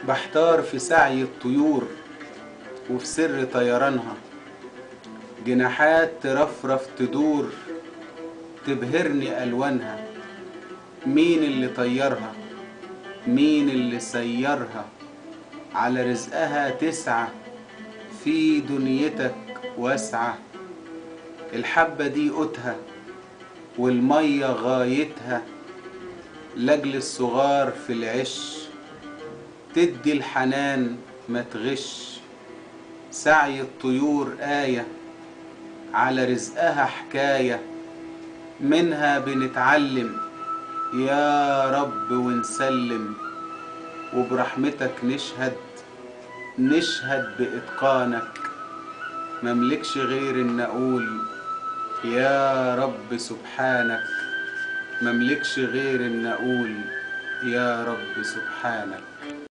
بحتار في سعي الطيور وفي سر طيرانها، جناحات ترفرف تدور تبهرني ألوانها. مين اللي طيرها؟ مين اللي سيرها على رزقها تسعى في دنيتك واسعة؟ الحبة دي قوتها والمية غايتها، لاجل الصغار في العش تدي الحنان ما تغش. سعي الطيور آية على رزقها حكاية، منها بنتعلم يا رب ونسلم. وبرحمتك نشهد بإتقانك، مملكش غير ان اقول يا رب سبحانك. مملكش غير ان اقول يا رب سبحانك.